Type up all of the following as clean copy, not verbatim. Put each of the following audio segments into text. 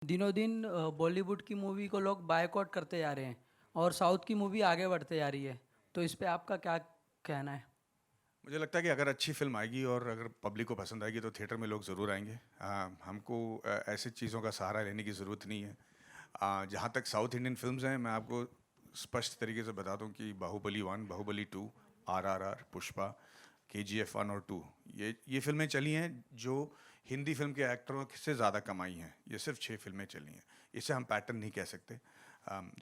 दिनों दिन बॉलीवुड की मूवी को लोग बायकॉट करते जा रहे हैं और साउथ की मूवी आगे बढ़ते जा रही है, तो इस पे आपका क्या कहना है? मुझे लगता है कि अगर अच्छी फिल्म आएगी और अगर पब्लिक को पसंद आएगी तो थिएटर में लोग ज़रूर आएंगे। हमको ऐसी चीज़ों का सहारा लेने की ज़रूरत नहीं है। जहाँ तक साउथ इंडियन फिल्म्स हैं, मैं आपको स्पष्ट तरीके से बता दूं कि बाहुबली 1, बाहुबली 2, RRR, पुष्पा, KGF 1 और 2, ये फिल्में चली हैं जो हिंदी फिल्म के एक्टरों से ज़्यादा कमाई हैं। ये सिर्फ 6 फिल्में चली हैं। इसे हम पैटर्न नहीं कह सकते।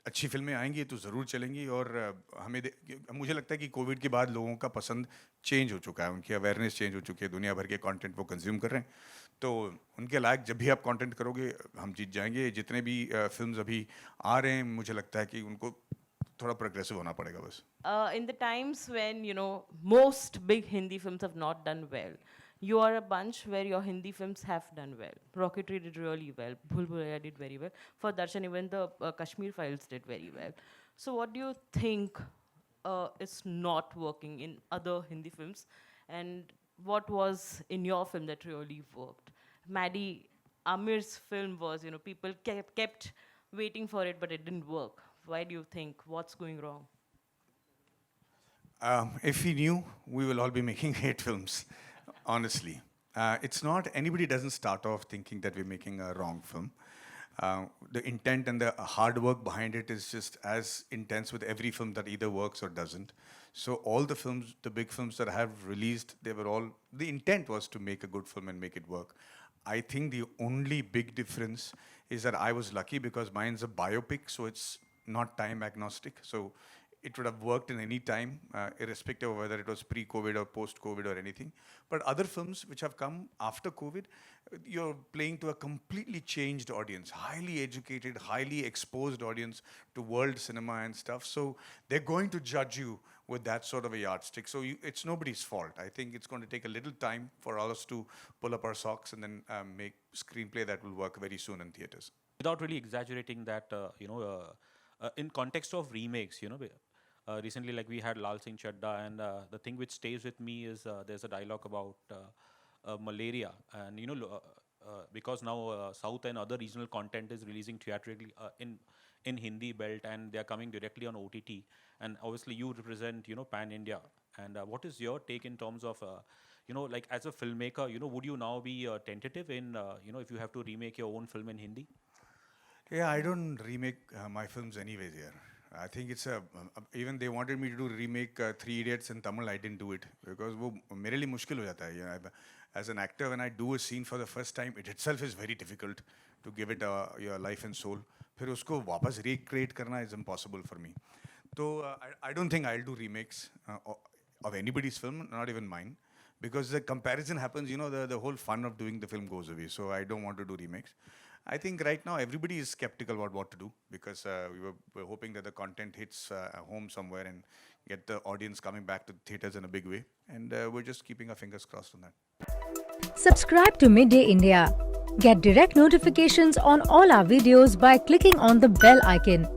अच्छी फिल्में आएंगी तो ज़रूर चलेंगी। और मुझे लगता है कि कोविड के बाद लोगों का पसंद चेंज हो चुका है, उनकी अवेयरनेस चेंज हो चुकी है, दुनिया भर के कंटेंट वो कंज्यूम कर रहे हैं। तो उनके लायक जब भी आप कंटेंट करोगे हम जीत जाएंगे। जितने भी फिल्म्स अभी आ रहे हैं, मुझे लगता है कि उनको थोड़ा प्रोग्रेसिव होना पड़ेगा बस। In the times when most big Hindi films have not done well, you are a bunch where your Hindi films have done well. Rocketry did really well. Bhul Bhulaiya did very well. For Darshan, even the Kashmir Files did very well. So what do you think is not working in other Hindi films, and what was in your film that really worked? Maddie, Aamir's film was, people kept waiting for it, but it didn't work. Why do you think? What's going wrong? If we knew, we will all be making hate films, honestly. It's not, anybody doesn't start off thinking that we're making a wrong film. The intent and the hard work behind it is just as intense with every film that either works or doesn't. So all the films, the big films that I have released, they were all, the intent was to make a good film and make it work. I think the only big difference is that I was lucky because mine's a biopic, so it's not time agnostic. So it would have worked in any time, irrespective of whether it was pre-COVID or post-COVID or anything. But other films which have come after COVID, you're playing to a completely changed audience, highly educated, highly exposed audience to world cinema and stuff. So they're going to judge you with that sort of a yardstick. So it's nobody's fault. I think it's going to take a little time for us to pull up our socks and then make screenplay that will work very soon in theaters. Without really exaggerating that, in context of remakes, recently, like we had Laal Singh Chaddha, and the thing which stays with me is there's a dialogue about malaria, and because now South and other regional content is releasing theatrically in Hindi belt, and they are coming directly on OTT, and obviously you represent pan India, and what is your take in terms of like as a filmmaker, would you now be tentative in if you have to remake your own film in Hindi? Yeah, I don't remake my films anyways here. I think it's even they wanted me to do remake Three Idiots in Tamil. I didn't do it because वो मेरे लिए मुश्किल हो जाता है. As an actor, when I do a scene for the first time, it itself is very difficult to give it your life and soul. फिर उसको वापस recreate करना is impossible for me. So I don't think I'll do remakes of anybody's film, not even mine, because the comparison happens. The whole fun of doing the film goes away. So I don't want to do remakes. I think right now everybody is skeptical about what to do because we're hoping that the content hits home somewhere and get the audience coming back to theaters in a big way. And we're just keeping our fingers crossed on that. Subscribe to Midday India. Get direct notifications on all our videos by clicking on the bell icon.